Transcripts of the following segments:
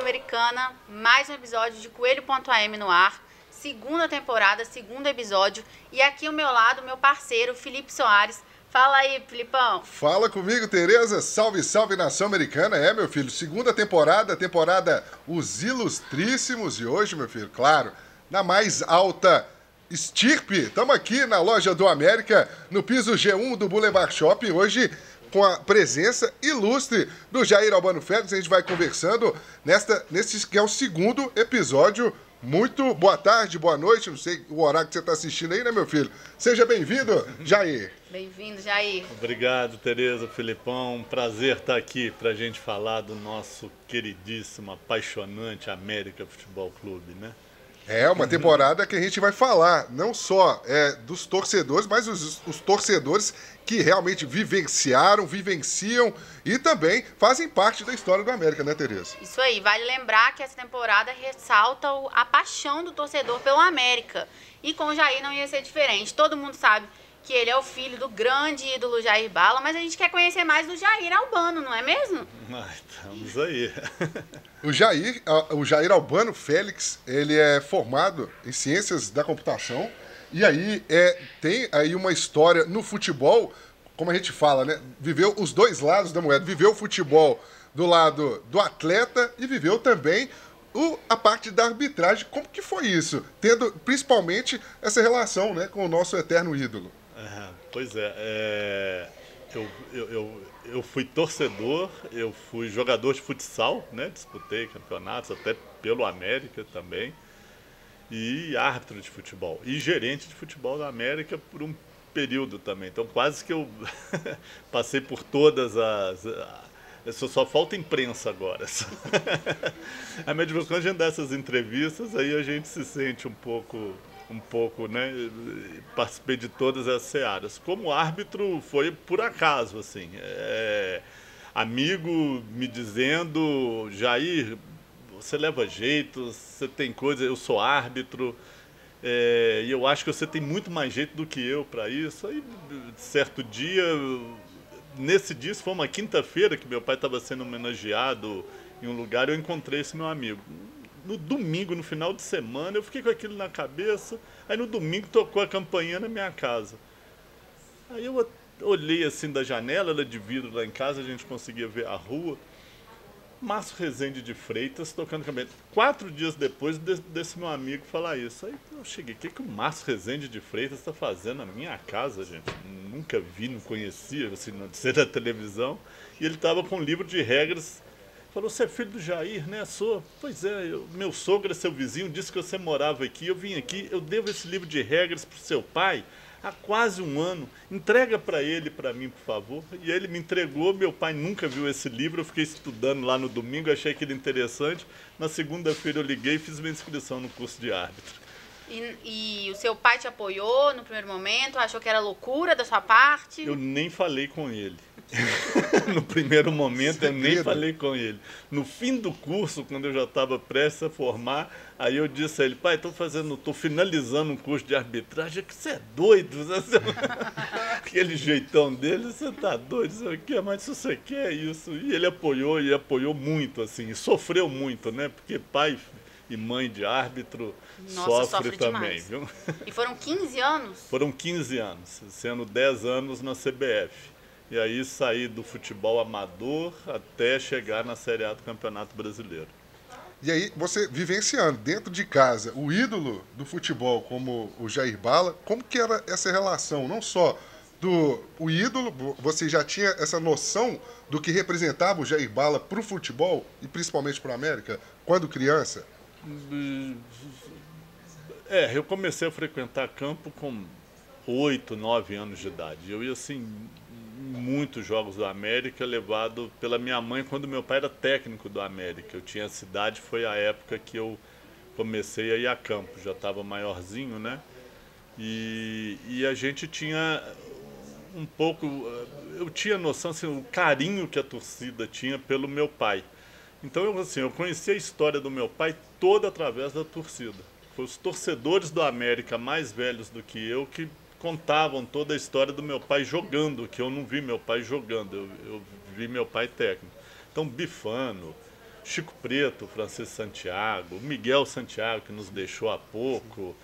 Sul-Americana, mais um episódio de Coelho.am no ar, segunda temporada, segundo episódio, e aqui ao meu lado, meu parceiro, Felipe Soares. Fala aí, Filipão. Fala comigo, Tereza. Salve, salve, nação americana. Meu filho, segunda temporada, Os Ilustríssimos, e hoje, meu filho, claro, na mais alta estirpe. Estamos aqui na loja do América, no piso G1 do Boulevard Shopping, hoje com a presença ilustre do Jair Albano Félix. A gente vai conversando nesse que é o segundo episódio. Muito boa tarde, boa noite, não sei o horário que você está assistindo aí, né, meu filho? Seja bem-vindo, Jair. Bem-vindo, Jair. Obrigado, Tereza, Filipão. Um prazer estar aqui para a gente falar do nosso queridíssimo, apaixonante América Futebol Clube, né? É uma temporada que a gente vai falar não só dos torcedores, mas os torcedores que realmente vivenciam e também fazem parte da história do América, né, Tereza? Isso aí, vale lembrar que essa temporada ressalta a paixão do torcedor pelo América. E com o Jair não ia ser diferente. Todo mundo sabe que ele é o filho do grande ídolo Jair Bala, mas a gente quer conhecer mais do Jair Albano, não é mesmo? Estamos aí. O Jair Albano Félix, ele é formado em Ciências da Computação e aí tem aí uma história no futebol, como a gente fala, né? Viveu os dois lados da moeda, viveu o futebol do lado do atleta e viveu também a parte da arbitragem. Como que foi isso? Tendo principalmente essa relação, né, com o nosso eterno ídolo. Pois é, eu fui torcedor, eu fui jogador de futsal, né? Disputei campeonatos até pelo América também, e árbitro de futebol, e gerente de futebol da América por um período também. Então quase que eu passei por todas só falta imprensa agora. Mas de vez em quando a gente dá essas entrevistas, aí a gente se sente um pouco, né? Participei de todas as searas. Como árbitro foi por acaso, assim. Amigo me dizendo, Jair, você leva jeito, você tem coisa, eu sou árbitro, e eu acho que você tem muito mais jeito do que eu para isso. Aí, certo dia, nesse dia, foi uma quinta-feira que meu pai estava sendo homenageado em um lugar, eu encontrei esse meu amigo. No domingo, no final de semana, eu fiquei com aquilo na cabeça. Aí no domingo tocou a campainha na minha casa. Aí eu olhei assim da janela, ela de vidro lá em casa, a gente conseguia ver a rua. Márcio Rezende de Freitas tocando campainha. 4 dias depois desse meu amigo falar isso. Aí eu cheguei, o que o Márcio Rezende de Freitas está fazendo na minha casa, gente? Nunca vi, não conhecia, assim, não sei da televisão. E ele estava com um livro de regras. Falou, você é filho do Jair, né? Sou. Pois é, meu sogro é seu vizinho, disse que você morava aqui, eu vim aqui, eu devo esse livro de regras para o seu pai há quase um ano. Entrega para ele, para mim, por favor. E ele me entregou, meu pai nunca viu esse livro, eu fiquei estudando lá no domingo, achei aquilo interessante. Na segunda-feira eu liguei e fiz minha inscrição no curso de árbitro. E o seu pai te apoiou no primeiro momento? Achou que era loucura da sua parte? Eu nem falei com ele. No primeiro momento eu nem falei com ele. No fim do curso, quando eu já estava prestes a formar, aí eu disse a ele, pai, estou finalizando um curso de arbitragem, que você é doido. Aquele jeitão dele, você tá doido, você quer, mas se você quer isso. E ele apoiou, e apoiou muito, assim, e sofreu muito, né? Porque pai e mãe de árbitro sofre também, demais. Viu? E foram 15 anos? Foram 15 anos, sendo 10 anos na CBF. E aí saí do futebol amador até chegar na Série A do Campeonato Brasileiro. E aí, você vivenciando dentro de casa o ídolo do futebol como o Jair Bala, como que era essa relação? Não só o ídolo, você já tinha essa noção do que representava o Jair Bala para o futebol e principalmente para o América, quando criança? Eu comecei a frequentar campo com 8, 9 anos de idade. Eu ia assim, muitos jogos do América, levado pela minha mãe quando meu pai era técnico do América. Eu tinha cidade, foi a época que eu comecei a ir a campo, já estava maiorzinho, né? E a gente tinha um pouco, eu tinha noção, assim, o carinho que a torcida tinha pelo meu pai. Então, eu conheci a história do meu pai toda através da torcida. Foi os torcedores do América mais velhos do que eu que contavam toda a história do meu pai jogando, que eu não vi meu pai jogando, eu vi meu pai técnico. Então, Bifano, Chico Preto, Francisco Santiago, Miguel Santiago, que nos deixou há pouco.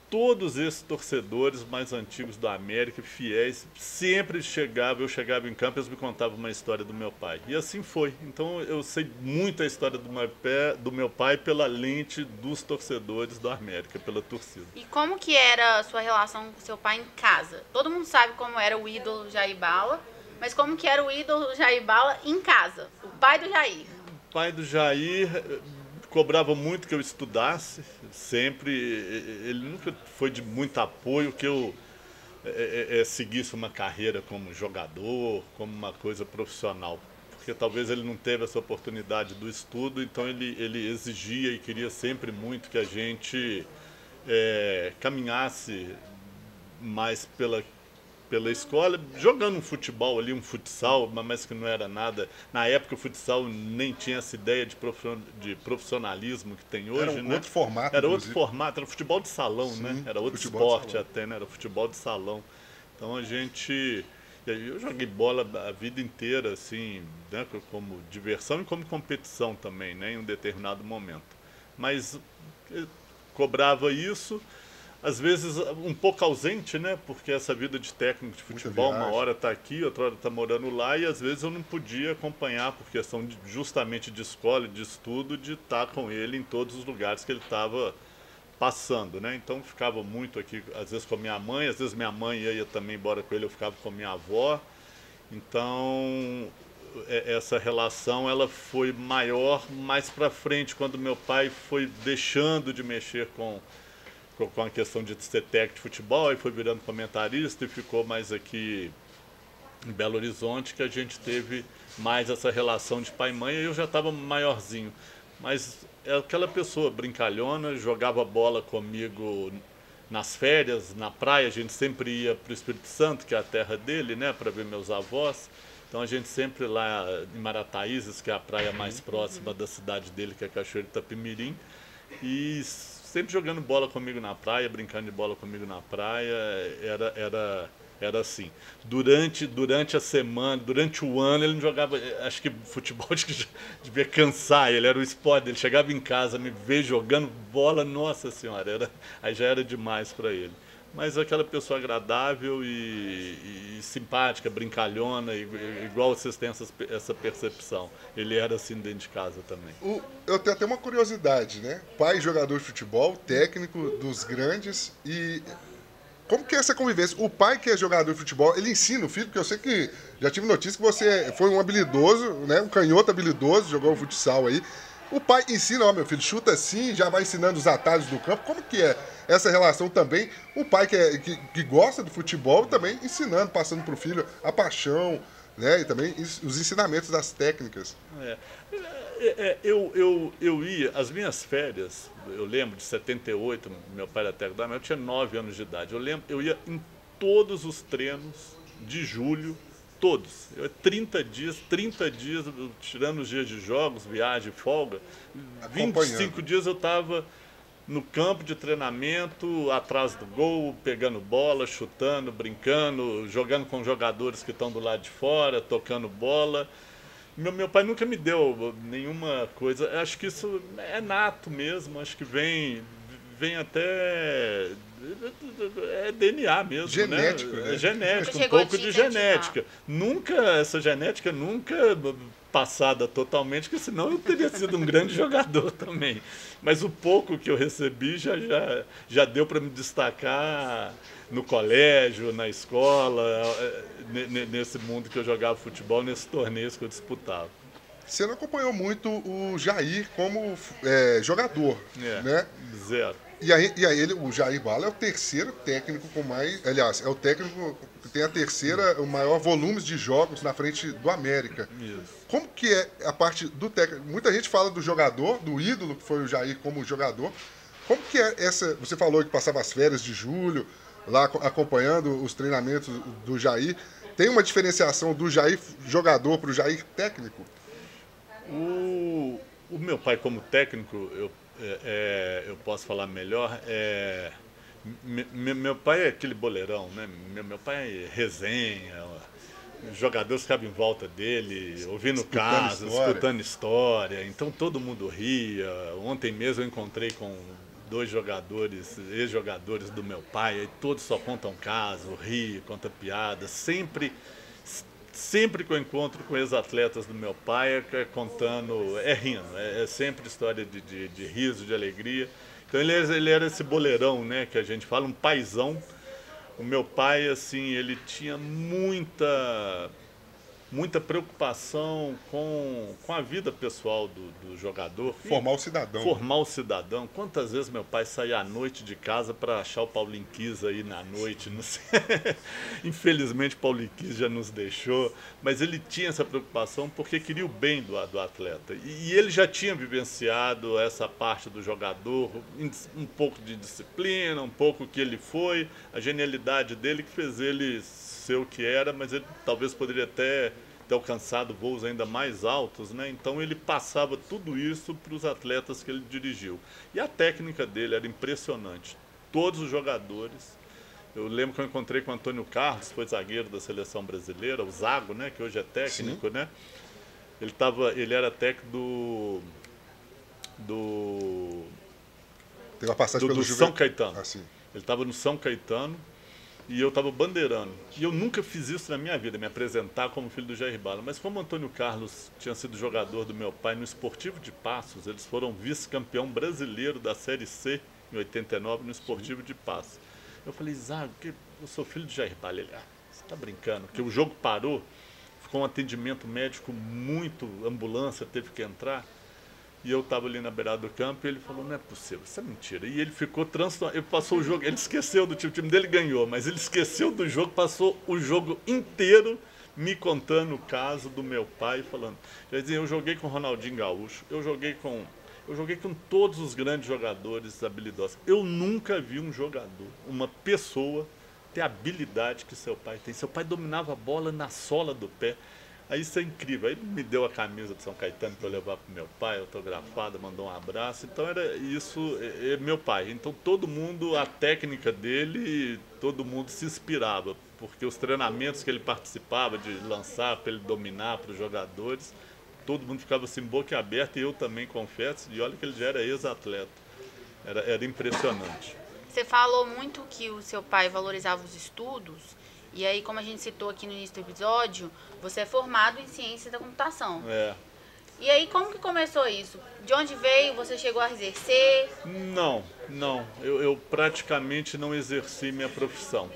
Todos esses torcedores mais antigos do América, fiéis, sempre eu chegava em campo e eles me contavam uma história do meu pai. E assim foi. Então eu sei muito a história do meu pai pela lente dos torcedores do América, pela torcida. E como que era a sua relação com seu pai em casa? Todo mundo sabe como era o ídolo Jair Bala, mas como que era o ídolo Jair Bala em casa? O pai do Jair. O pai do Jair cobrava muito que eu estudasse, sempre. Ele nunca foi de muito apoio que eu seguisse uma carreira como jogador, como uma coisa profissional. Porque talvez ele não teve essa oportunidade do estudo, então ele exigia e queria sempre muito que a gente caminhasse mais pela escola, jogando um futebol ali, um futsal, mas que não era nada. Na época o futsal nem tinha essa ideia de profissionalismo que tem hoje, era né? Outro formato, era outro formato, era futebol de salão, sim, né? Era outro esporte até, né? Era futebol de salão. Então eu joguei bola a vida inteira, assim, né? Como diversão e como competição também, né? Em um determinado momento. Mas eu cobrava isso. Às vezes um pouco ausente, né? Porque essa vida de técnico de futebol, uma hora está aqui, outra hora está morando lá, e às vezes eu não podia acompanhar por questão justamente de escola e de estudo, de estar com ele em todos os lugares que ele estava passando, né? Então ficava muito aqui, às vezes com a minha mãe, às vezes minha mãe ia também embora com ele, eu ficava com a minha avó. Então essa relação ela foi maior mais para frente, quando meu pai foi deixando de mexer com a questão de ser técnico de futebol, e foi virando comentarista e ficou mais aqui em Belo Horizonte, que a gente teve mais essa relação de pai e mãe, e eu já estava maiorzinho. Mas é aquela pessoa brincalhona, jogava bola comigo nas férias, na praia, a gente sempre ia para o Espírito Santo, que é a terra dele, né, para ver meus avós. Então a gente sempre lá em Marataízes, que é a praia mais próxima da cidade dele, que é Cachoeiro de Itapemirim, e sempre jogando bola comigo na praia, brincando de bola comigo na praia, era assim. Durante a semana, durante o ano, ele não jogava, acho que futebol devia cansar, ele era o esporte, ele chegava em casa, me ver jogando bola, nossa senhora, aí já era demais para ele. Mas aquela pessoa agradável e simpática, brincalhona, igual vocês têm essa percepção. Ele era assim dentro de casa também. Eu tenho até uma curiosidade, né? Pai jogador de futebol, técnico dos grandes, e como que é essa convivência? O pai que é jogador de futebol, ele ensina o filho, porque eu sei que já tive notícia que você foi um habilidoso, né? Um canhoto habilidoso, jogou futsal aí. O pai ensina, ó, meu filho, chuta assim, já vai ensinando os atalhos do campo. Como que é essa relação também? O pai que gosta do futebol também ensinando, passando para o filho a paixão, né? E também os ensinamentos das técnicas. Eu ia, as minhas férias, eu lembro de 78, meu pai era técnico, eu tinha 9 anos de idade. Eu ia em todos os treinos de julho, todos. 30 dias, tirando os dias de jogos, viagem, folga, 25 dias eu estava no campo de treinamento, atrás do gol, pegando bola, chutando, brincando, jogando com jogadores que estão do lado de fora, tocando bola. Meu pai nunca me deu nenhuma coisa, acho que isso é nato mesmo, acho que vem até... É DNA mesmo, genético, né? É genético, um pouco de genética. Essa genética nunca passada totalmente, porque senão eu teria sido um grande jogador também. Mas o pouco que eu recebi já deu para me destacar no colégio, na escola, nesse mundo que eu jogava futebol, nesses torneios que eu disputava. Você não acompanhou muito o Jair como jogador, né? Zero. E aí o Jair Bala é o terceiro técnico com mais... Aliás, é o técnico que tem o maior volume de jogos na frente do América. Isso. Como que é a parte do técnico? Muita gente fala do jogador, do ídolo que foi o Jair como jogador. Como que é essa... Você falou que passava as férias de julho, lá acompanhando os treinamentos do Jair. Tem uma diferenciação do Jair jogador para o Jair técnico? O meu pai como técnico, eu posso falar melhor, meu pai é aquele boleirão, né? Meu pai é resenha, Os jogadores ficavam em volta dele, ouvindo casos, história. escutando história. Então todo mundo ria. Ontem mesmo eu encontrei com 2 jogadores, ex-jogadores do meu pai, e todos só contam caso, ri, contam piada. Sempre que eu encontro com ex-atletas do meu pai, é contando, é rindo, é sempre história de riso, de alegria. Então ele era esse boleirão, né, que a gente fala, um paizão. O meu pai, assim, ele tinha muita preocupação com a vida pessoal do jogador. Formar o cidadão. Formar o cidadão. Quantas vezes meu pai saía à noite de casa para achar o Paulinho Kiss aí na noite, não sei. Infelizmente o Paulinho Kiss já nos deixou, mas ele tinha essa preocupação porque queria o bem do atleta. E ele já tinha vivenciado essa parte do jogador, um pouco de disciplina, um pouco que ele foi, a genialidade dele que fez ele ser o que era, mas ele talvez poderia até ter alcançado voos ainda mais altos, né? Então ele passava tudo isso para os atletas que ele dirigiu. E a técnica dele era impressionante. Todos os jogadores. Eu lembro que eu encontrei com o Antônio Carlos, foi zagueiro da seleção brasileira, o Zago, né? Que hoje é técnico, sim, né? Ele era técnico do Teve uma passagem pelo São Caetano. Assim. Ele estava no São Caetano. E eu estava bandeirando. E eu nunca fiz isso na minha vida, me apresentar como filho do Jair Bala. Mas como Antônio Carlos tinha sido jogador do meu pai no Esportivo de Passos, eles foram vice-campeão brasileiro da Série C em 89 no Esportivo de Passos. Eu falei, Zago, eu sou filho do Jair Bala. Ele, você está brincando? Porque o jogo parou, ficou um atendimento médico muito, ambulância teve que entrar. E eu estava ali na beirada do campo e ele falou, não é possível, isso é mentira. E ele ficou transtornado, ele passou o jogo, ele esqueceu do time, o time dele ganhou, mas ele esqueceu do jogo, passou o jogo inteiro me contando o caso do meu pai, falando, eu joguei com o Ronaldinho Gaúcho, eu joguei com todos os grandes jogadores habilidosos. Eu nunca vi um jogador, uma pessoa, ter a habilidade que seu pai tem. Seu pai dominava a bola na sola do pé. Aí isso é incrível. Aí ele me deu a camisa de São Caetano para eu levar para o meu pai, autografada, mandou um abraço. Então era isso, é meu pai. Então todo mundo, a técnica dele, todo mundo se inspirava, porque os treinamentos que ele participava de lançar para ele dominar para os jogadores, todo mundo ficava assim boca aberta, e eu também confesso, e olha que ele já era ex-atleta. Era impressionante. Você falou muito que o seu pai valorizava os estudos. E aí, como a gente citou aqui no início do episódio, você é formado em ciência da computação. É. E aí, como que começou isso? De onde veio? Você chegou a exercer? Não. Eu praticamente não exerci minha profissão.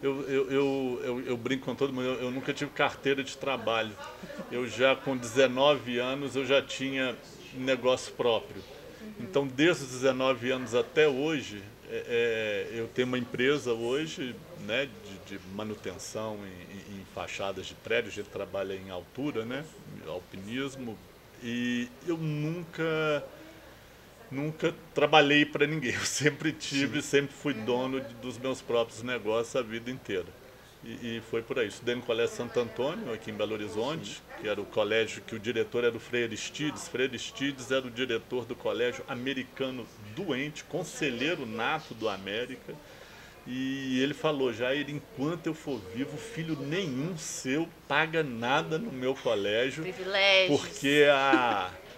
Eu brinco com todo mundo, eu nunca tive carteira de trabalho. Eu já, com 19 anos, eu já tinha negócio próprio. Então, desde os 19 anos até hoje, eu tenho uma empresa hoje, né, de manutenção em fachadas de prédios. A gente trabalha em altura, né, alpinismo, e eu nunca trabalhei para ninguém. Eu sempre sempre fui dono dos meus próprios negócios a vida inteira. E foi por aí. Estudei no Colégio Santo Antônio, aqui em Belo Horizonte, que era o colégio que o diretor era o Frei Aristides. Frei Aristides era o diretor do colégio americano doente, conselheiro nato do América. E ele falou, Jair, enquanto eu for vivo, filho nenhum seu paga nada no meu colégio. Privilégios. Porque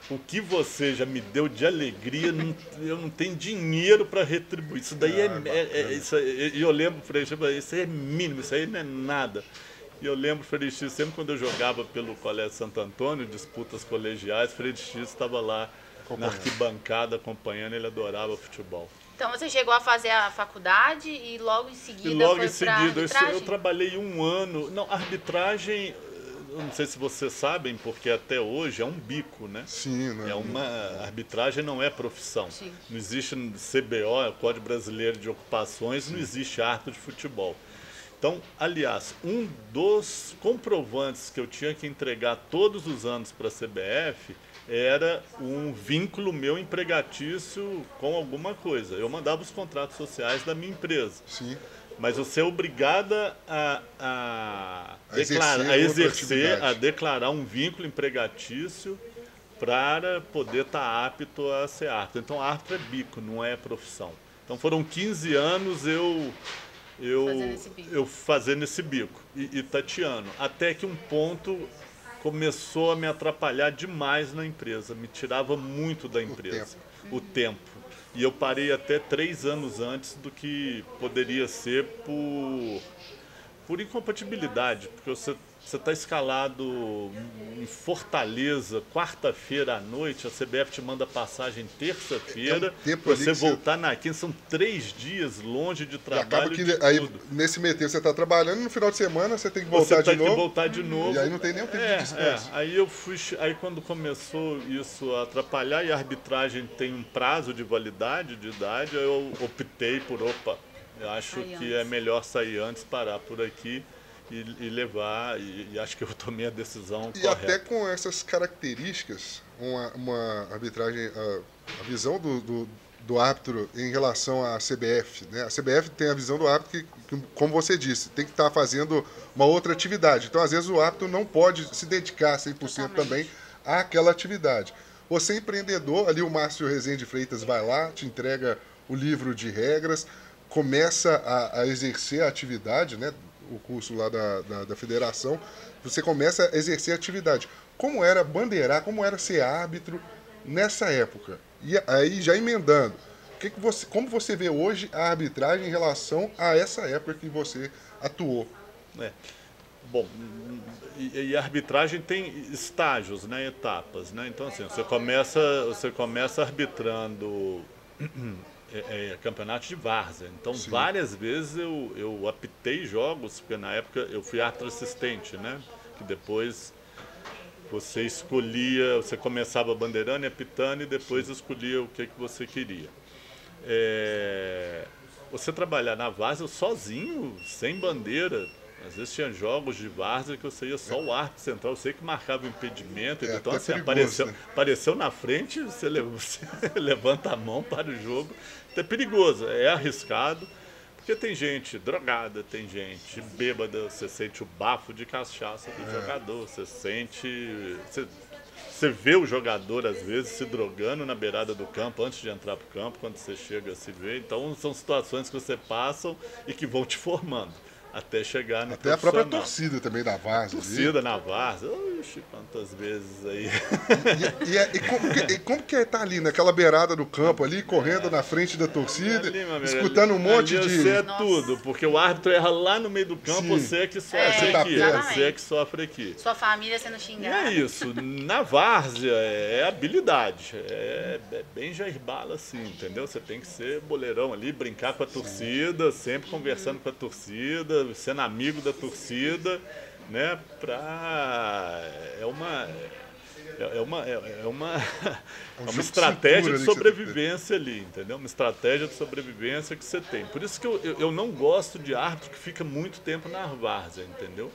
o que você já me deu de alegria, eu não tenho dinheiro para retribuir. Isso daí e eu lembro, Frei, isso aí é mínimo, isso aí não é nada. E eu lembro, Frei X, sempre quando eu jogava pelo Colégio Santo Antônio, disputas colegiais, Frei X estava lá na arquibancada acompanhando, ele adorava futebol. Então você chegou a fazer a faculdade e logo em seguida foi para arbitragem? Eu trabalhei 1 ano. Não, arbitragem, eu não sei se vocês sabem, porque até hoje é um bico, né? Sim, né? Arbitragem não é profissão. Sim. Não existe CBO, Código Brasileiro de Ocupações, não existe árbitro de futebol. Então, aliás, um dos comprovantes que eu tinha que entregar todos os anos para a CBF era um vínculo meu empregatício com alguma coisa. Eu mandava os contratos sociais da minha empresa. Sim. Mas você é obrigada a declarar um vínculo empregatício para poder estar apto a ser árbitro. Então, árbitro é bico, não é profissão. Então, foram 15 anos eu eu fazendo esse bico e tateando. Até que um ponto começou a me atrapalhar demais na empresa, me tirava muito da empresa, o tempo. E eu parei até 3 anos antes do que poderia ser por incompatibilidade, porque você está escalado em Fortaleza, quarta-feira à noite, a CBF te manda passagem terça-feira, você voltar na quinta, são 3 dias longe de trabalho. E acaba que aí, nesse meio tempo você está trabalhando, no final de semana você tem que voltar de novo. Que voltar de novo. E aí não tem nem um tempo de descanso. Aí quando começou isso a atrapalhar e a arbitragem tem um prazo de validade, de idade, eu optei por, eu acho que é melhor sair antes, parar por aqui e levar, e acho que eu tomei a decisão correta. E até com essas características, uma arbitragem, a visão do árbitro em relação à CBF, né? A CBF tem a visão do árbitro que, como você disse, tem que estar fazendo uma outra atividade. Então, às vezes, o árbitro não pode se dedicar 100% também àquela atividade. Você, empreendedor, ali o Márcio Rezende Freitas vai lá, te entrega o livro de regras, começa a exercer a atividade, né? O curso lá da federação, você começa a exercer a atividade. Como era bandeirar, como era ser árbitro nessa época? E aí, já emendando, como você vê hoje a arbitragem em relação a essa época que você atuou? Bom, e a arbitragem tem estágios, né, etapas, né? Então, assim, você começa arbitrando campeonato de várzea. Então, várias vezes eu apitei jogos, porque na época eu fui árbitro assistente, né? Que depois você escolhia, você começava bandeirando e apitando e depois escolhia o que você queria. Você trabalhar na várzea sozinho, sem bandeira. Às vezes tinha jogos de várzea que você ia só o árbitro central, eu sei que marcava o impedimento, então assim, apareceu na frente, você levanta a mão para o jogo. Então é perigoso, é arriscado, porque tem gente drogada, tem gente bêbada, você sente o bafo de cachaça do jogador, você vê o jogador às vezes se drogando na beirada do campo antes de entrar para o campo, quando você chega a se ver. Então são situações que você passa e que vão te formando. Até chegar no Até a própria torcida também da várzea. Torcida na várzea. Oxi, quantas vezes aí. E como que é estar ali, naquela beirada do campo ali, correndo na frente da torcida, escutando um monte de... Você é tudo, porque o árbitro erra lá no meio do campo, você é que sofre aqui. Você é que sofre aqui. Sua família sendo xingada. E é isso. Na várzea é habilidade. É bem Jair Bala, assim, entendeu? Você tem que ser boleirão ali, brincar com a torcida, sempre conversando com a torcida, sendo amigo da torcida, né? É uma estratégia de sobrevivência ali, entendeu? Uma estratégia de sobrevivência que você tem. Por isso que eu não gosto de árbitro que fica muito tempo na várzea, entendeu?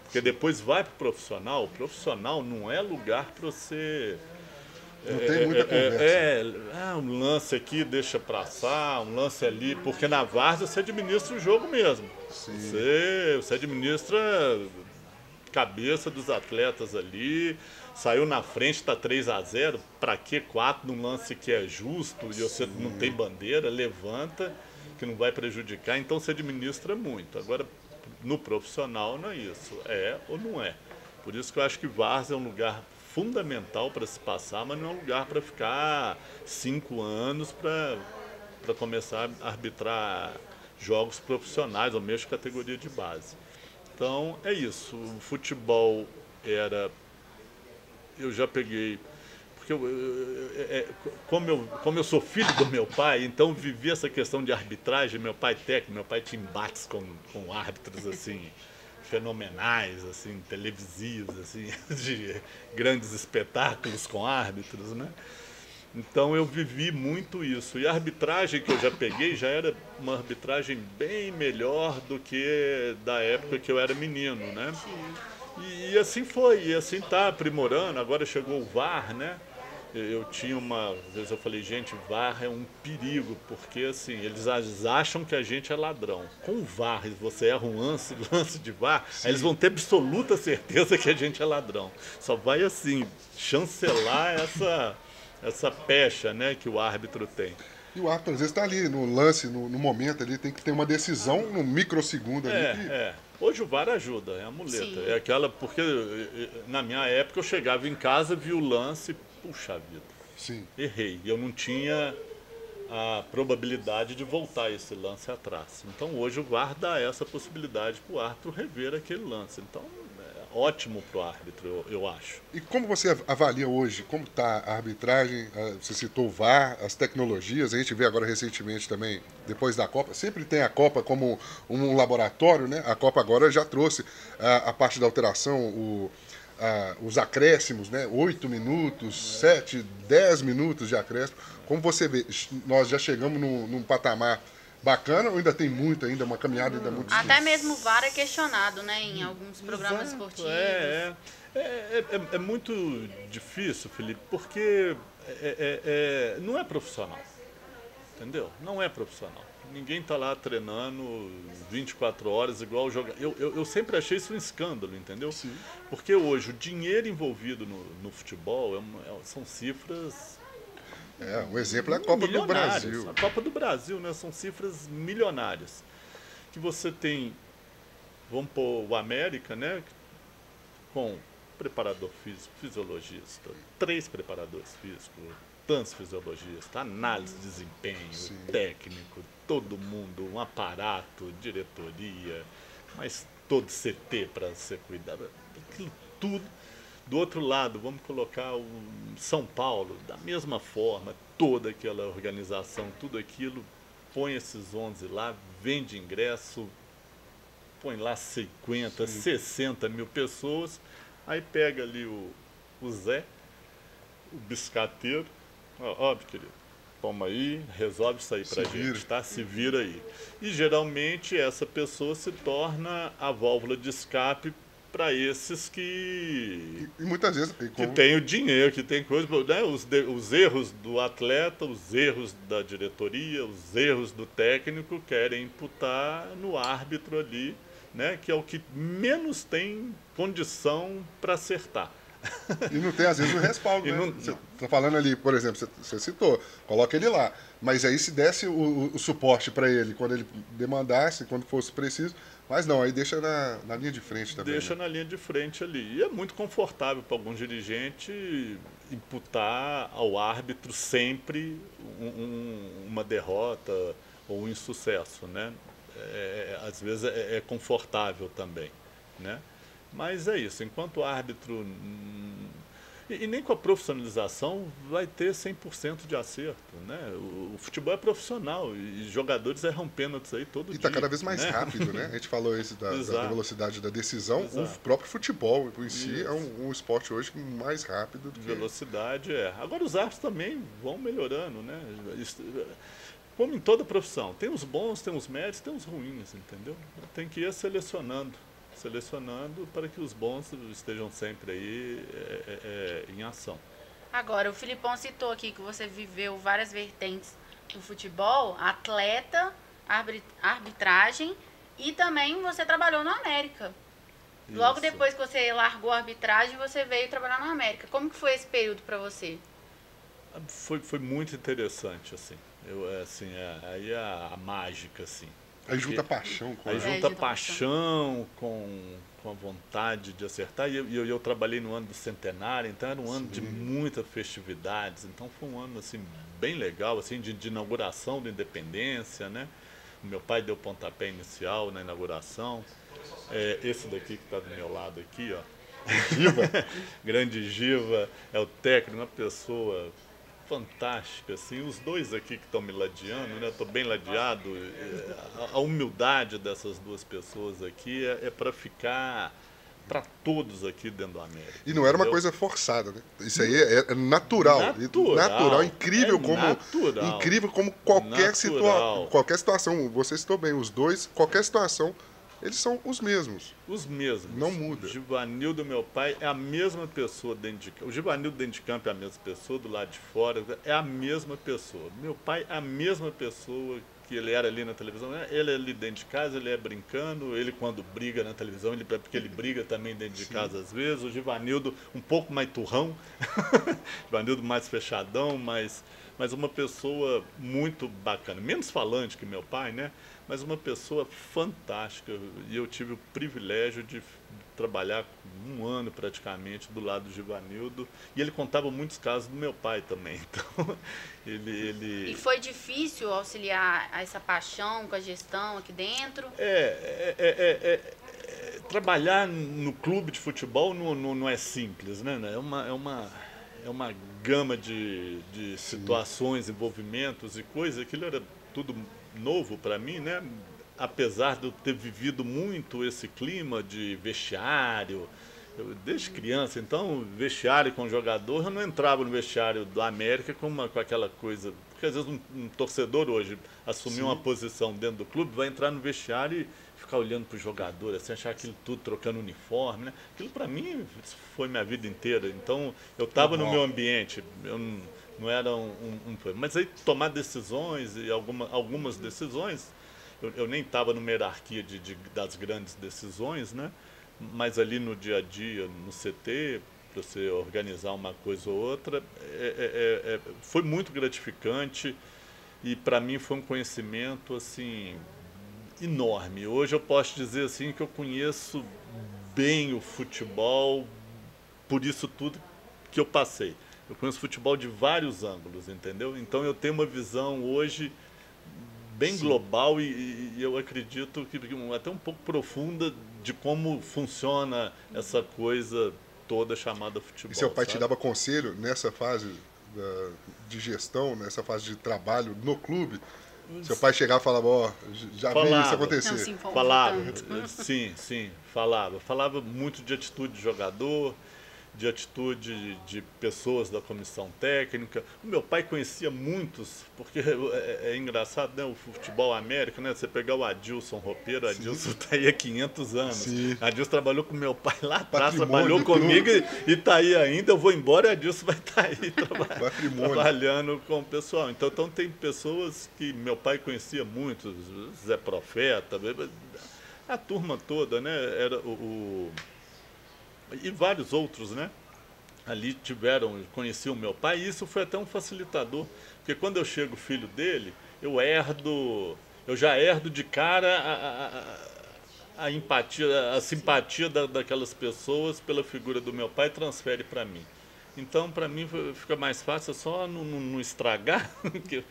Porque depois vai para o profissional. O profissional não é lugar para você... Não tem muita conversa. Um lance aqui, deixa passar, um lance ali, porque na várzea você administra o jogo mesmo. Você administra cabeça dos atletas ali, saiu na frente, está 3-0, para que 4 num lance que é justo e você não tem bandeira, levanta, que não vai prejudicar, então você administra muito. Agora, no profissional não é isso, é ou não é. Por isso que eu acho que várzea é um lugar fundamental para se passar, mas não é um lugar para ficar 5 anos para começar a arbitrar jogos profissionais ou mesmo categoria de base. Então é isso, o futebol eu já peguei, porque como eu sou filho do meu pai, então vivi essa questão de arbitragem. Meu pai técnico, meu pai tinha embates com árbitros assim fenomenais, assim, televisivos, assim, de grandes espetáculos com árbitros, né? Então eu vivi muito isso. E a arbitragem que eu já peguei já era uma arbitragem bem melhor do que da época que eu era menino, né? E assim foi, e assim tá aprimorando. Agora chegou o VAR, né? Eu tinha às vezes eu falei, gente, VAR é um perigo, porque assim, eles acham que a gente é ladrão. Com o VAR, você erra um lance de VAR, aí eles vão ter absoluta certeza que a gente é ladrão. Só vai assim, chancelar essa pecha, né, que o árbitro tem. E o árbitro, às vezes, está ali no lance, no momento ali, tem que ter uma decisão no microsegundo ali. Hoje o VAR ajuda, é a muleta. Sim. É aquela, porque na minha época eu chegava em casa, vi o lance, puxa vida, Sim. errei. Eu não tinha a probabilidade de voltar esse lance atrás. Então hoje o VAR dá essa possibilidade para o árbitro rever aquele lance. Então é ótimo para o árbitro, eu acho. E como você avalia hoje, como está a arbitragem? Você citou o VAR, as tecnologias, a gente vê agora recentemente também, depois da Copa, sempre tem a Copa como um laboratório, né? A Copa agora já trouxe a parte da alteração, os acréscimos, né? 8 minutos, 7, 10 minutos de acréscimo. Como você vê, nós já chegamos num patamar bacana ou ainda tem muito, ainda uma caminhada ainda muito Até difícil? mesmo o VAR é questionado, né, em alguns programas Exato, esportivos. É muito difícil, Felipe, porque não é profissional, entendeu? Não é profissional. Ninguém está lá treinando 24 horas igual o jogador. Eu sempre achei isso um escândalo, entendeu? Sim. Porque hoje o dinheiro envolvido no futebol são cifras Um exemplo é a Copa do milionárias. Brasil. A Copa do Brasil, né? São cifras milionárias. Que você tem, vamos pôr o América, né? Com preparador físico, fisiologista, 3 preparadores físicos, tantos fisiologistas, análise de desempenho, Sim. técnico, todo mundo, um aparato, diretoria, mas todo CT para ser cuidado, aquilo tudo. Do outro lado, vamos colocar o São Paulo, da mesma forma, toda aquela organização, tudo aquilo, põe esses 11 lá, vende ingresso, põe lá 50, 60 mil pessoas, aí pega ali o Zé, o biscateiro, ó, meu querido, toma aí, resolve isso aí pra gente, tá? Se vira aí. E geralmente essa pessoa se torna a válvula de escape para esses que E muitas vezes. que tem o dinheiro, que tem coisa, né? Os erros do atleta, os erros da diretoria, os erros do técnico querem imputar no árbitro ali, né? Que é o que menos tem condição para acertar. E não tem, às vezes, o respaldo, E né? não- Você tá falando ali, por exemplo, você citou, coloca ele lá. Mas aí se desse o suporte para ele quando ele demandasse, quando fosse preciso. Mas não, aí deixa na linha de frente também. Deixa né? na linha de frente ali. E é muito confortável para algum dirigente imputar ao árbitro sempre uma derrota ou um insucesso, né? Às vezes é confortável também, né? Mas é isso, enquanto o árbitro... E nem com a profissionalização vai ter 100% de acerto, né? O futebol é profissional e jogadores erram pênaltis aí todo E dia. está cada vez mais né? rápido, né? A gente falou isso da Exato. velocidade da decisão. O Exato. próprio futebol em si Isso. é um esporte hoje mais rápido do que... Velocidade Agora os árbitros também vão melhorando, né? Como em toda profissão, tem os bons, tem os médios, tem os ruins, entendeu? Tem que ir selecionando para que os bons estejam sempre aí em ação. Agora, o Filipão citou aqui que você viveu várias vertentes do futebol, atleta, arbitragem e também você trabalhou no América. Logo Isso. depois que você largou a arbitragem, você veio trabalhar no América. Como que foi esse período para você? Foi muito interessante, assim. Aí a mágica, assim. Aí junta paixão com Aí a... junta junta paixão com a vontade de acertar. E eu trabalhei no ano do centenário, então era um ano de muitas festividades. Então foi um ano assim, bem legal, assim, de inauguração da independência, né? O meu pai deu pontapé inicial na inauguração. Esse daqui que está do meu lado aqui, ó. Giva. Grande Giva, é o técnico, uma pessoa fantástica, assim, os dois aqui que estão me ladeando, né? Estou bem ladeado. A humildade dessas duas pessoas aqui é para ficar para todos aqui dentro do América. E não era uma entendeu? coisa forçada, né? Isso aí é natural. Natural. Incrível Natural. incrível como qualquer Natural. situação. Você citou bem, os dois, qualquer situação, eles são os mesmos. Os mesmos. Não muda. O Givanildo, meu pai, é a mesma pessoa dentro de campo. O Givanildo dentro de campo é a mesma pessoa, do lado de fora é a mesma pessoa. Meu pai é a mesma pessoa que ele era ali na televisão, ele é ali dentro de casa, ele é brincando, ele quando briga na televisão, porque ele briga também dentro de casa às vezes, o Givanildo um pouco mais turrão, Givanildo mais fechadão, mas uma pessoa muito bacana, menos falante que meu pai, né? Mas uma pessoa fantástica, e eu tive o privilégio de trabalhar 1 ano praticamente do lado do Givanildo, e ele contava muitos casos do meu pai também, então ele... E foi difícil auxiliar essa paixão com a gestão aqui dentro? Trabalhar no clube de futebol não é simples, né? É uma gama de situações, envolvimentos e coisas, aquilo era tudo novo para mim, né? Apesar de eu ter vivido muito esse clima de vestiário, desde criança, então, vestiário com jogador, eu não entrava no vestiário do América com aquela coisa, porque às vezes um torcedor hoje assumir uma posição dentro do clube, vai entrar no vestiário e ficar olhando para o jogador, assim, achar aquilo tudo, trocando uniforme, né? Aquilo para mim foi minha vida inteira, então eu estava no meu ambiente, eu não era mas aí tomar decisões, e algumas decisões, eu nem estava numa hierarquia das grandes decisões, né? Mas ali no dia a dia, no CT, para você organizar uma coisa ou outra, foi muito gratificante e para mim foi um conhecimento assim enorme. Hoje eu posso dizer assim que eu conheço bem o futebol por isso tudo que eu passei. Eu conheço futebol de vários ângulos, entendeu? Então eu tenho uma visão hoje bem global e eu acredito que até um pouco profunda de como funciona essa coisa toda chamada futebol. E seu pai sabe? te dava conselho nessa fase de gestão, nessa fase de trabalho no clube? Seu pai chegava e falava, ó, já vi isso acontecer. Não, sim, Falava, sim, falava. Falava muito de atitude de jogador, de atitude de pessoas da comissão técnica. O meu pai conhecia muitos, porque é engraçado, né? O futebol América, né? Você pegar o Adilson Roupeiro, o Adilson está aí há 500 anos. Sim. Adilson trabalhou com meu pai lá atrás, trabalhou comigo e está aí ainda. Eu vou embora e o Adilson vai estar aí trabalhando com o pessoal. Então tem pessoas que meu pai conhecia muito, Zé Profeta, a turma toda, né? Era e vários outros, né? Ali conheciam o meu pai, e isso foi até um facilitador, porque quando eu chego filho dele, eu já herdo de cara a empatia, a simpatia daquelas pessoas pela figura do meu pai transfere para mim. Então, para mim, fica mais fácil só não estragar, que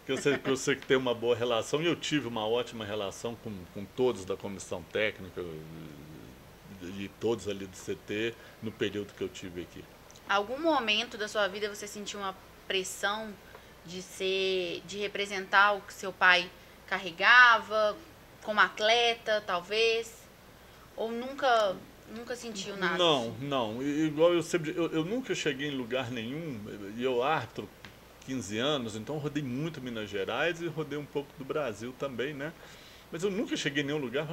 eu sei que tem uma boa relação, e eu tive uma ótima relação com todos da comissão técnica, e todos ali do CT no período que eu tive aqui. Algum momento da sua vida você sentiu uma pressão de representar o que seu pai carregava como atleta, talvez? Ou nunca sentiu nada? Não. Igual eu nunca cheguei em lugar nenhum, e eu árbitro 15 anos, então rodei muito Minas Gerais e rodei um pouco do Brasil também, né? Mas eu nunca cheguei em nenhum lugar,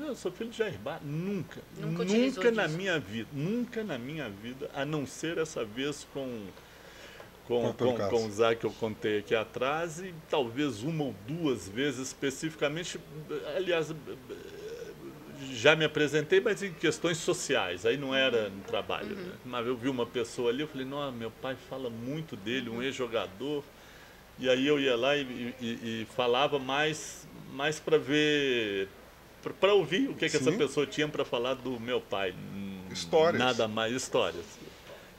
eu sou filho de Jair Bala. Nunca na minha vida, a não ser essa vez com o Zé que eu contei aqui atrás, e talvez 1 ou 2 vezes especificamente, aliás, já me apresentei, mas em questões sociais, aí não era no trabalho. Né? Mas eu vi uma pessoa ali, eu falei, não, meu pai fala muito dele, um ex-jogador. E aí eu ia lá e falava mais para ver, para ouvir o que essa pessoa tinha para falar do meu pai. Histórias. Nada mais, histórias.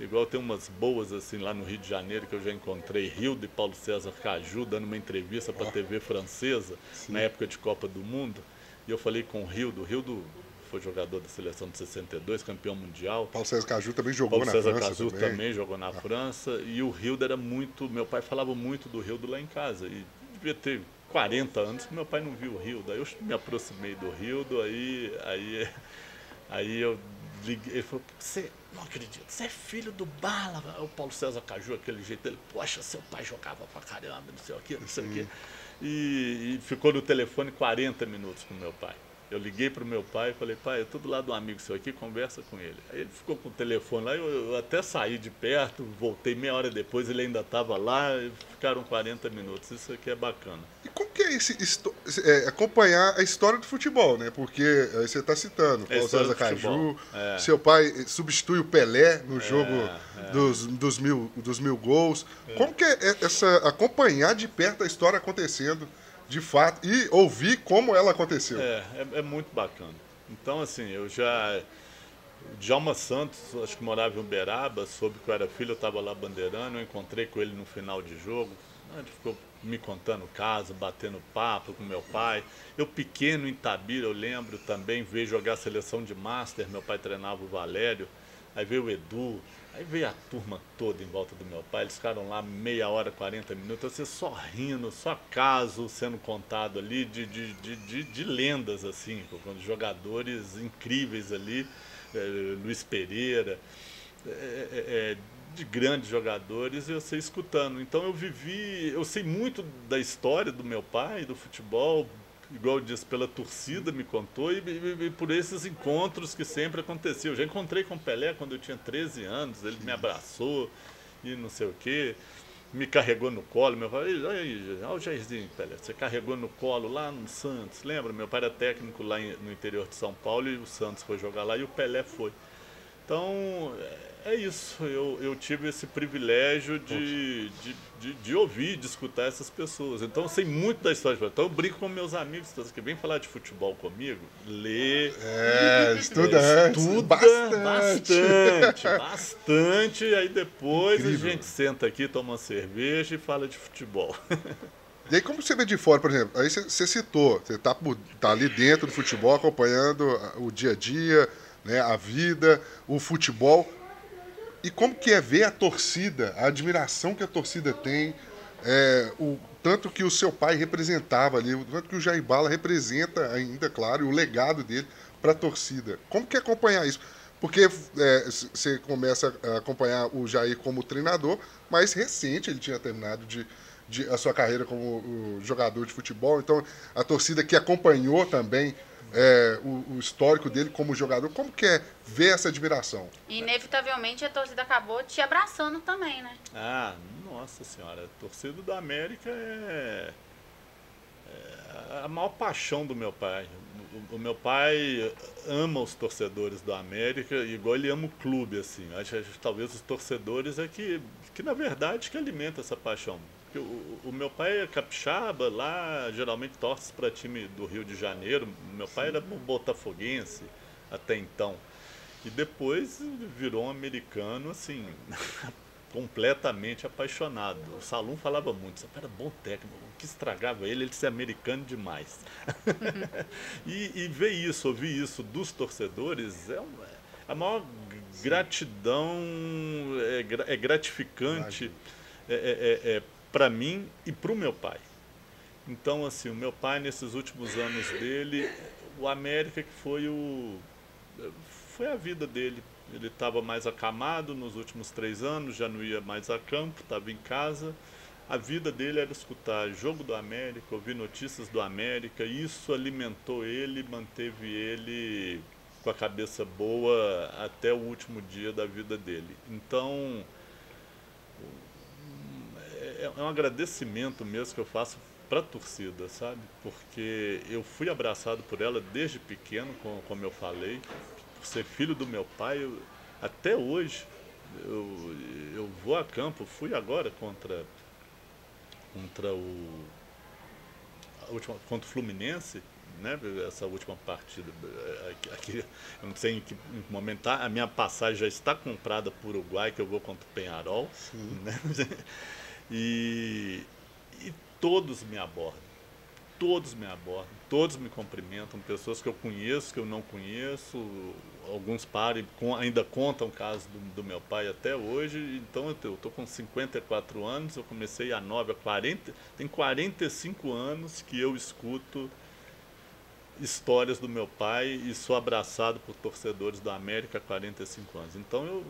Igual tem umas boas assim lá no Rio de Janeiro que eu já encontrei Hildo e Paulo César Caju dando uma entrevista para a TV francesa na época de Copa do Mundo. E eu falei com o Hildo. Hildo foi jogador da seleção de 62, campeão mundial. Paulo César Caju também jogou na França. Paulo César Caju também jogou na França. E o Hildo era muito... Meu pai falava muito do Hildo lá em casa. E devia ter 40 anos que meu pai não viu o Hildo. Aí eu me aproximei do Hildo, aí eu liguei. Ele falou, você não acredita, você é filho do Bala. O Paulo César Caju, aquele jeito dele. Poxa, seu pai jogava pra caramba, não sei o quê, não sei o quê. E ficou no telefone 40 minutos com meu pai. Eu liguei para o meu pai e falei, pai, eu estou do lado de um amigo seu aqui, conversa com ele. Aí ele ficou com o telefone lá, eu até saí de perto, voltei meia hora depois, ele ainda estava lá, e ficaram 40 minutos. Isso aqui é bacana. E como que é acompanhar a história do futebol, né? Porque aí você está citando, Paulo César Caju, seu pai substitui o Pelé no jogo dos mil gols. Como que é acompanhar de perto a história acontecendo de fato e ouvir como ela aconteceu? É muito bacana. Então, assim, o Djalma Santos, acho que morava em Uberaba, soube que eu era filho, eu estava lá bandeirando, eu encontrei com ele no final de jogo, ele ficou me contando o caso, batendo papo com meu pai. Eu pequeno em Itabira, eu lembro também, veio jogar a seleção de Master, meu pai treinava o Valério, aí veio o Edu, aí veio a turma toda em volta do meu pai, eles ficaram lá meia hora, 40 minutos, assim, só rindo, só caso sendo contado ali de lendas, assim, com jogadores incríveis ali, Luiz Pereira, de grandes jogadores, eu sei escutando. Então eu sei muito da história do meu pai, do futebol, igual eu disse, pela torcida me contou e por esses encontros que sempre aconteciam. Eu já encontrei com o Pelé quando eu tinha 13 anos, ele me abraçou e não sei o quê, me carregou no colo. Meu pai, olha o Jairzinho, Pelé, você carregou no colo lá no Santos, lembra? Meu pai era técnico lá no interior de São Paulo e o Santos foi jogar lá e o Pelé foi. Então, é isso, eu tive esse privilégio de ouvir, de escutar essas pessoas. Então, eu sei muito da história. Então, eu brinco com meus amigos que vêm falar de futebol comigo, lê... Estuda bastante. Aí depois Incrível. A gente senta aqui, toma uma cerveja e fala de futebol. E aí, como você vê de fora, por exemplo, aí você citou, você tá ali dentro do futebol, acompanhando o dia a dia, né, a vida, o futebol. E como que é ver a torcida, a admiração que a torcida tem, o tanto que o seu pai representava ali, o tanto que o Jair Bala representa ainda, claro, e o legado dele para a torcida. Como que é acompanhar isso? Porque você começa a acompanhar o Jair como treinador, mas recente ele tinha terminado a sua carreira como jogador de futebol, então a torcida que acompanhou também o histórico dele como jogador, como que é ver essa admiração? Inevitavelmente a torcida acabou te abraçando também, né? Ah, nossa senhora, a torcida do América é a maior paixão do meu pai. O meu pai ama os torcedores do América, igual ele ama o clube, assim. Acho que talvez os torcedores que na verdade que alimenta essa paixão. O meu pai é capixaba, lá geralmente torce para time do Rio de Janeiro. Meu pai era botafoguense até então. E depois virou um americano, assim, completamente apaixonado. O Salum falava muito, você era bom técnico, o que estragava ele ser americano demais. E ver isso, ouvir isso dos torcedores a maior gratidão, é gratificante para mim e para o meu pai. Então, assim, o meu pai, nesses últimos anos dele, o América que foi a vida dele. Ele estava mais acamado nos últimos 3 anos, já não ia mais a campo, estava em casa. A vida dele era escutar jogo do América, ouvir notícias do América. Isso alimentou ele, manteve ele com a cabeça boa até o último dia da vida dele. Então, é um agradecimento mesmo que eu faço para a torcida, sabe? Porque eu fui abraçado por ela desde pequeno, como eu falei. Por ser filho do meu pai, até hoje eu vou a campo. Fui agora contra o Fluminense, né? Essa última partida aqui, eu não sei em que momento a minha passagem já está comprada para o Uruguai, que eu vou contra o Peñarol, né? E todos me abordam. Todos me cumprimentam, pessoas que eu conheço, que eu não conheço, alguns ainda contam o caso do meu pai até hoje. Então eu estou com 54 anos, eu comecei a 40, tem 45 anos que eu escuto histórias do meu pai e sou abraçado por torcedores do América há 45 anos. Então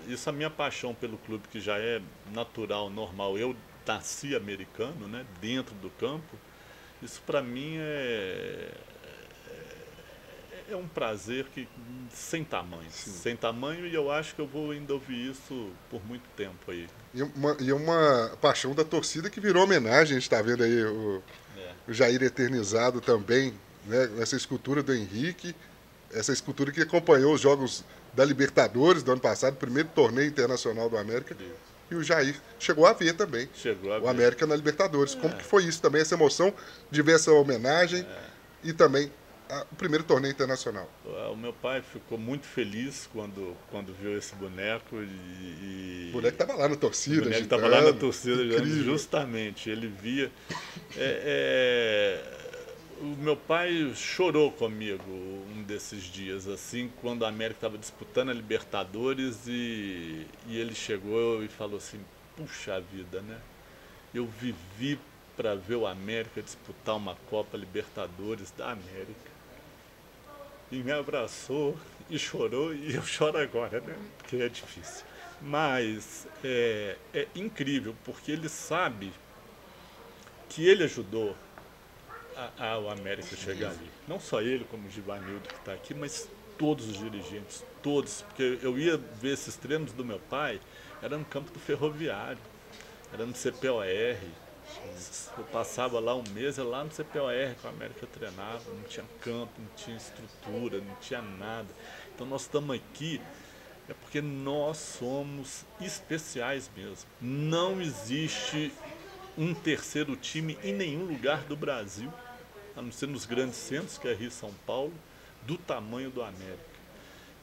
isso é a minha paixão pelo clube, que já é natural, normal. Eu nasci americano, né, dentro do campo. Isso para mim é é um prazer que sem tamanho. Sem tamanho, e eu acho que eu vou ainda ouvir isso por muito tempo aí. E uma paixão da torcida que virou homenagem, a gente está vendo aí o Jair eternizado também, né? Essa escultura do Henrique, essa escultura que acompanhou os jogos da Libertadores do ano passado, primeiro torneio internacional do América. E o Jair chegou a ver também o América na Libertadores. Como que foi isso também, essa emoção de ver essa homenagem e também o primeiro torneio internacional? O meu pai ficou muito feliz quando viu esse boneco. O boneco estava lá na torcida. O boneco estava lá na torcida, justamente. Ele via. O meu pai chorou comigo um desses dias, assim, quando a América estava disputando a Libertadores e ele chegou e falou assim, puxa vida, né? Eu vivi para ver o América disputar uma Copa Libertadores da América. E me abraçou e chorou, e eu choro agora, né? Porque é difícil. Mas é incrível, porque ele sabe que ele ajudou o América chegar ali. Não só ele, como o Givanildo que está aqui, mas todos os dirigentes, todos. Porque eu ia ver esses treinos do meu pai, era no campo do Ferroviário, era no CPOR. Eu passava lá um mês, era lá no CPOR que o América treinava, não tinha campo, não tinha estrutura, não tinha nada. Então nós estamos aqui, é porque nós somos especiais mesmo. Não existe um terceiro time em nenhum lugar do Brasil, a não ser nos grandes centros, que é Rio e São Paulo, do tamanho do América.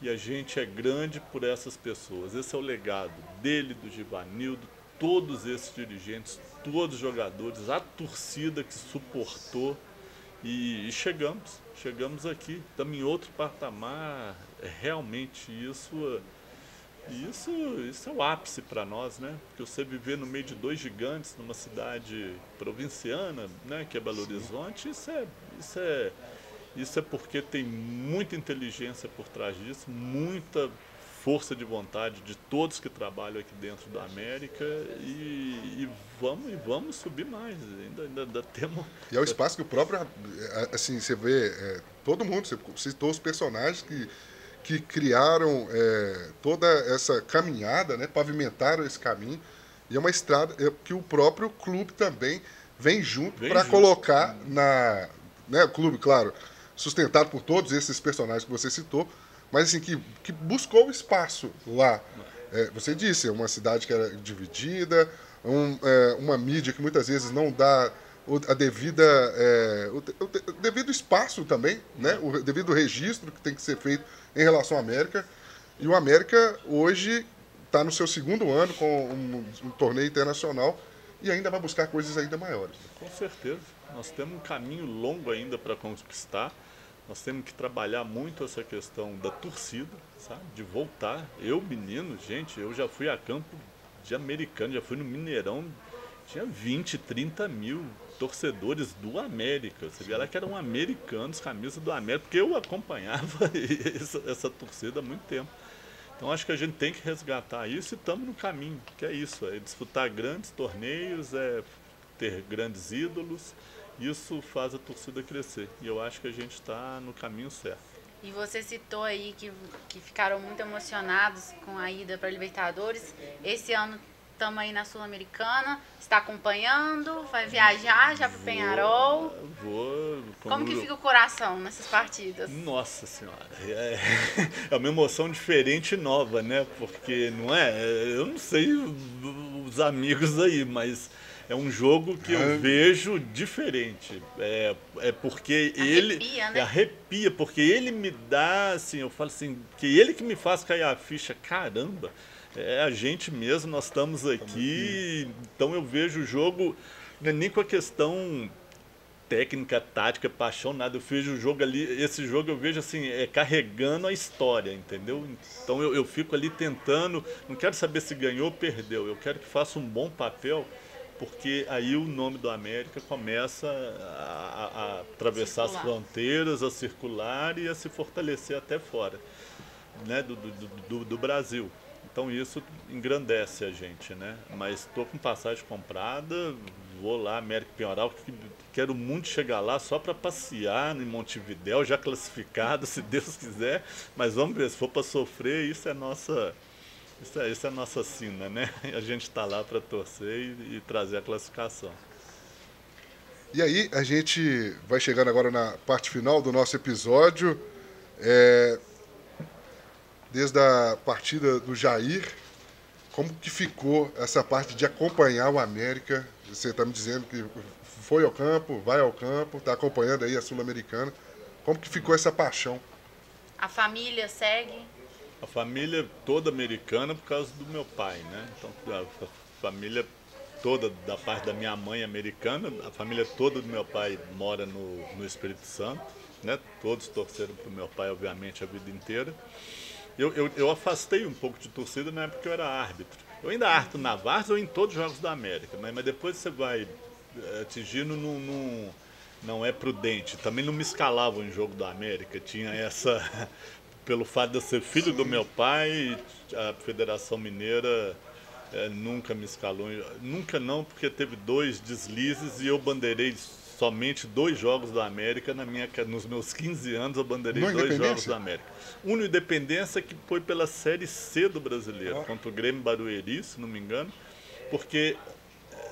E a gente é grande por essas pessoas. Esse é o legado dele, do Givanildo, todos esses dirigentes, todos os jogadores, a torcida que suportou. E chegamos aqui. Estamos em outro patamar. Realmente isso é o ápice para nós, né? Porque você viver no meio de dois gigantes, numa cidade provinciana, né, que é Belo Horizonte, isso é porque tem muita inteligência por trás disso, muita força de vontade de todos que trabalham aqui dentro da América e vamos subir mais, ainda temos... E é o espaço que o próprio, assim, você vê, todo mundo, você citou os personagens que criaram toda essa caminhada, né, pavimentaram esse caminho, e é uma estrada que o próprio clube também vem junto para colocar né, o clube, claro, sustentado por todos esses personagens que você citou, mas assim, que buscou espaço lá. Você disse, é uma cidade que era dividida, uma mídia que muitas vezes não dá o devido espaço também, né? O devido registro que tem que ser feito em relação à América. E o América hoje está no seu segundo ano com um torneio internacional e ainda vai buscar coisas ainda maiores. Com certeza. Nós temos um caminho longo ainda para conquistar. Nós temos que trabalhar muito essa questão da torcida, sabe? De voltar. Eu, menino, gente, eu já fui a campo de Americano, já fui no Mineirão, tinha 20, 30 mil torcedores do América. Você via lá que eram americanos, camisa do América, porque eu acompanhava essa torcida há muito tempo. Então acho que a gente tem que resgatar isso e estamos no caminho, que é isso, é disputar grandes torneios, é ter grandes ídolos, isso faz a torcida crescer. E eu acho que a gente está no caminho certo. E você citou aí que ficaram muito emocionados com a ida para a Libertadores. Esse ano estamos aí na Sul-Americana, está acompanhando, vai viajar já para o Penharol. Vou. Como que fica o coração nessas partidas? Nossa Senhora, é uma emoção diferente e nova, né? Porque não eu não sei os amigos aí, mas é um jogo que eu vejo diferente. É porque arrepia, né? Arrepia, porque ele me dá, assim, eu falo assim, que ele que me faz cair a ficha, caramba. É a gente mesmo, nós estamos aqui, então eu vejo o jogo, não é nem com a questão técnica, tática, paixão, nada, eu vejo o jogo ali, esse jogo eu vejo assim, carregando a história, entendeu? Então eu fico ali tentando, não quero saber se ganhou ou perdeu, eu quero que faça um bom papel, porque aí o nome do América começa a atravessar as fronteiras, a circular e a se fortalecer até fora, né, do Brasil. Então isso engrandece a gente, né? Mas estou com passagem comprada, vou lá, América Penharol, que quero muito chegar lá só para passear em Montevidéu, já classificado, se Deus quiser. Mas vamos ver, se for para sofrer, isso é nossa sina, né? A gente está lá para torcer e trazer a classificação. E aí, a gente vai chegando agora na parte final do nosso episódio. Desde a partida do Jair, como que ficou essa parte de acompanhar o América? Você está me dizendo que foi ao campo, vai ao campo, está acompanhando aí a Sul-Americana. Como que ficou essa paixão? A família segue? A família toda americana por causa do meu pai, né? Então, a família toda da parte da minha mãe americana, a família toda do meu pai mora no Espírito Santo, né? Todos torceram para o meu pai, obviamente, a vida inteira. Eu afastei um pouco de torcida na época que eu era árbitro. Eu ainda arbitro na Várzea ou em todos os jogos da América, mas depois você vai atingindo, não é prudente. Também não me escalavam em jogo da América, tinha essa... Pelo fato de eu ser filho do meu pai, a Federação Mineira nunca me escalou. Nunca não, porque teve 2 deslizes e eu bandeirei somente 2 jogos da América. Nos meus 15 anos eu bandeirei 2 jogos da América. Um no Independência, que foi pela Série C do Brasileiro, contra o Grêmio Barueri, se não me engano, porque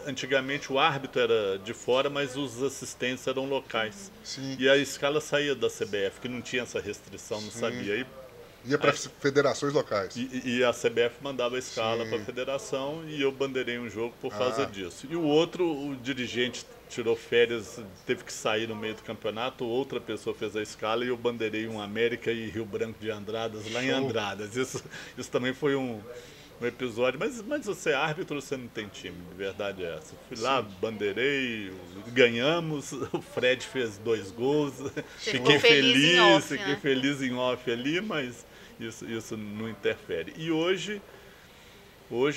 antigamente o árbitro era de fora, mas os assistentes eram locais. Sim. E a escala saía da CBF, que não tinha essa restrição, não sabia. Ia para federações locais. E a CBF mandava a escala para a federação e eu bandeirei um jogo por causa disso. E o outro, o dirigente tirou férias, teve que sair no meio do campeonato, outra pessoa fez a escala e eu bandeirei um América e Rio Branco de Andradas, lá em Andradas. Isso também foi um episódio, mas você é árbitro, você não tem time, de verdade é essa. Fui lá, bandeirei, ganhamos, o Fred fez 2 gols, fiquei feliz em off ali, mas isso não interfere. E hoje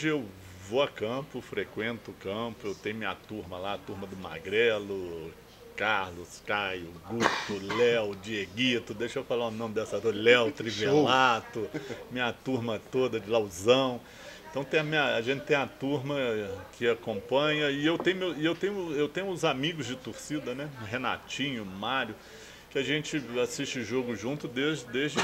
eu vou a campo, frequento o campo, eu tenho minha turma lá, a turma do Magrelo, Carlos, Caio, Guto, Léo, Dieguito, deixa eu falar o nome dessa turma, Léo Trivelato, minha turma toda de Lauzão. Então a gente tem a turma que acompanha e eu tenho os amigos de torcida, né? Renatinho, Mário, que a gente assiste jogo junto desde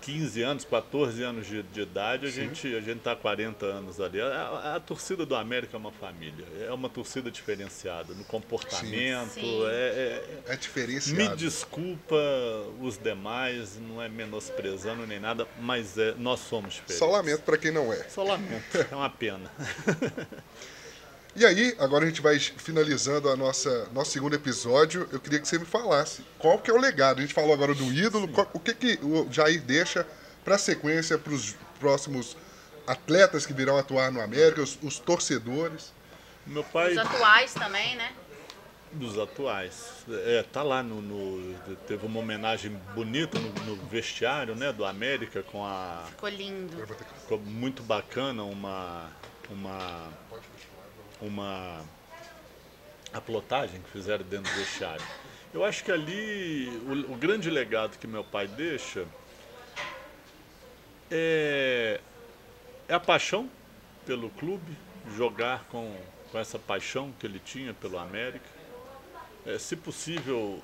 15 anos, 14 anos de idade, a gente está há 40 anos ali. A torcida do América é uma família, é uma torcida diferenciada no comportamento. Sim. É diferenciado. Me desculpa os demais, não é menosprezando nem nada, mas nós somos diferentes. Só lamento para quem não é. Só lamento, é uma pena. E aí, agora a gente vai finalizando nosso segundo episódio. Eu queria que você me falasse qual que é o legado. A gente falou agora do ídolo, o que o Jair deixa para a sequência, para os próximos atletas que virão atuar no América, os torcedores. Meu pai... Os atuais também, né? Dos atuais. Tá lá teve uma homenagem bonita no vestiário, né, do América com a... Ficou lindo. Ficou muito bacana a plotagem que fizeram dentro do vestiário. Eu acho que ali o grande legado que meu pai deixa é a paixão pelo clube, jogar com essa paixão que ele tinha pelo América. Se possível,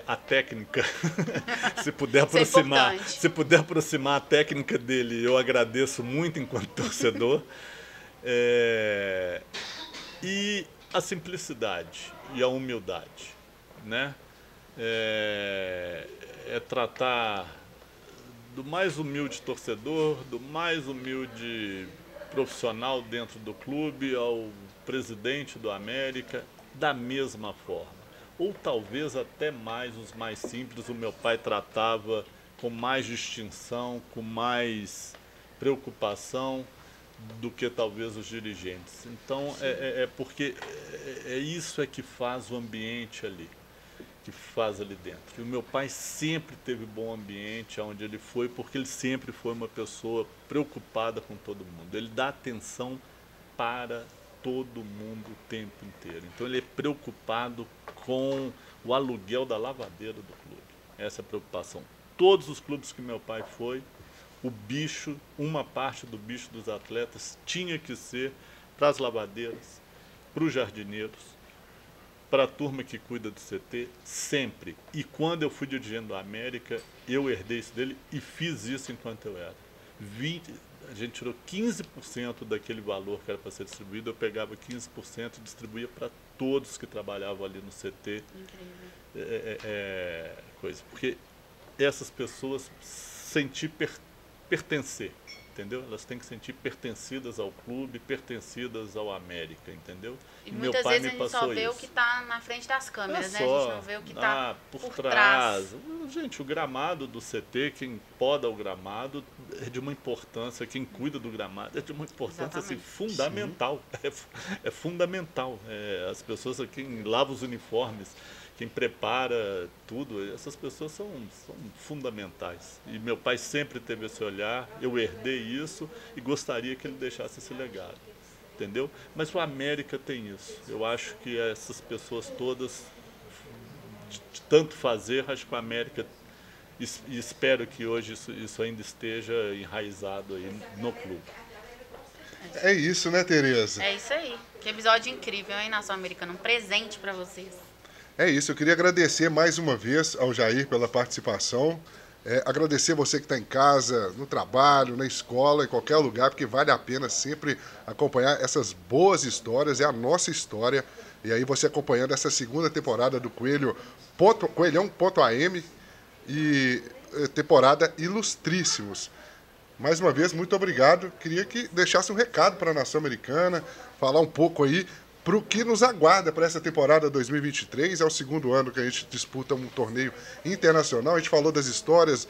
a técnica, se puder aproximar a técnica dele, eu agradeço muito enquanto torcedor. E a simplicidade e a humildade, né? Tratar do mais humilde torcedor, do mais humilde profissional dentro do clube, ao presidente do América, da mesma forma. Ou talvez até mais os mais simples, o meu pai tratava com mais distinção, com mais preocupação do que talvez os dirigentes. Então porque isso que faz o ambiente ali, que faz ali dentro. E o meu pai sempre teve bom ambiente onde ele foi, porque ele sempre foi uma pessoa preocupada com todo mundo. Ele dá atenção para todo mundo o tempo inteiro. Então ele é preocupado com o aluguel da lavadeira do clube. Essa é a preocupação. Todos os clubes que meu pai foi, o bicho, uma parte do bicho dos atletas tinha que ser para as lavadeiras, para os jardineiros, para a turma que cuida do CT, sempre. E quando eu fui dirigente do América, eu herdei isso dele e fiz isso enquanto eu era. A gente tirou 15% daquele valor que era para ser distribuído, eu pegava 15% e distribuía para todos que trabalhavam ali no CT. Incrível. Coisa. Porque essas pessoas sentir pertencer, entendeu? Elas têm que sentir pertencidas ao clube, pertencidas ao América, entendeu? E muitas vezes a gente só vê o que está na frente das câmeras, né? A gente não vê o que está por trás. Gente, o gramado do CT, quem poda o gramado é de uma importância, quem cuida do gramado é de uma importância assim, fundamental. É fundamental. As pessoas, quem lava os uniformes, quem prepara tudo, essas pessoas são fundamentais. E meu pai sempre teve esse olhar, eu herdei isso e gostaria que ele deixasse esse legado, entendeu? Mas o América tem isso. Eu acho que essas pessoas todas, de tanto fazer, acho que o América, e espero que hoje isso ainda esteja enraizado aí no clube. É isso, né, Tereza? É isso aí. Que episódio incrível, hein, Nação Americana? Um presente para vocês. É isso, eu queria agradecer mais uma vez ao Jair pela participação, agradecer você que está em casa, no trabalho, na escola, em qualquer lugar, porque vale a pena sempre acompanhar essas boas histórias, é a nossa história, e aí você acompanhando essa segunda temporada do Coelhão.am e temporada Ilustríssimos. Mais uma vez, muito obrigado, queria que deixasse um recado para a Nação Americana, falar um pouco aí para o que nos aguarda para essa temporada 2023. É o segundo ano que a gente disputa um torneio internacional. A gente falou das histórias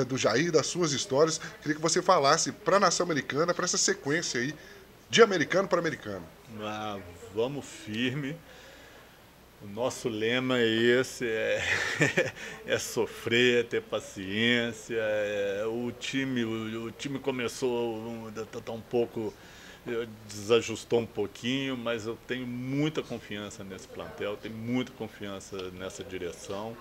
do Jair, das suas histórias. Queria que você falasse para a Nação Americana, para essa sequência aí, de americano para americano. Vamos firme. O nosso lema é esse, é sofrer, ter paciência. O time começou tá um pouco... desajustou um pouquinho, mas eu tenho muita confiança nesse plantel, tenho muita confiança nessa direção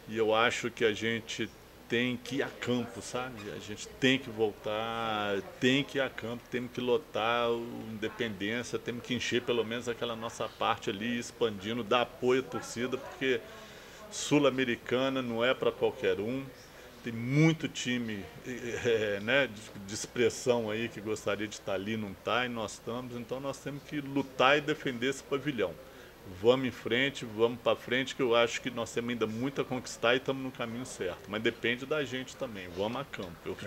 e eu acho que a gente tem que ir a campo, sabe? A gente tem que voltar, tem que ir a campo, temos que lotar o Independência, temos que encher pelo menos aquela nossa parte ali, expandindo, dar apoio à torcida, porque Sul-Americana não é para qualquer um. Tem muito time né, de expressão aí que gostaria de estar ali, não está, e nós estamos. Então nós temos que lutar e defender esse pavilhão. Vamos em frente, vamos para frente, que eu acho que nós temos ainda muito a conquistar e estamos no caminho certo. Mas depende da gente também, vamos a campo.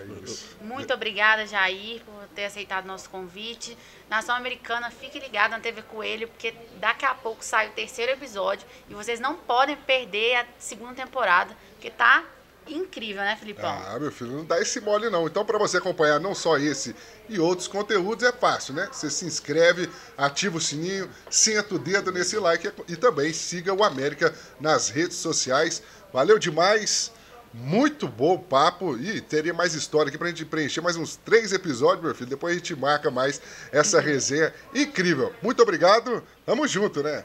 Muito obrigada, Jair, por ter aceitado nosso convite. Nação Americana, fique ligado na TV Coelho, porque daqui a pouco sai o terceiro episódio e vocês não podem perder a segunda temporada, porque tá incrível, né, Filipão? Ah, meu filho, não dá esse mole não. Então, para você acompanhar não só esse e outros conteúdos, é fácil, né? Você se inscreve, ativa o sininho, senta o dedo nesse like e também siga o América nas redes sociais. Valeu demais, muito bom o papo e teria mais história aqui pra gente preencher mais uns 3 episódios, meu filho. Depois a gente marca mais essa resenha incrível. Muito obrigado, tamo junto, né?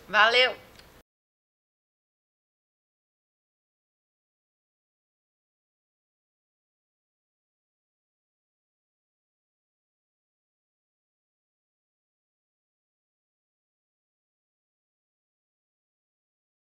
Valeu!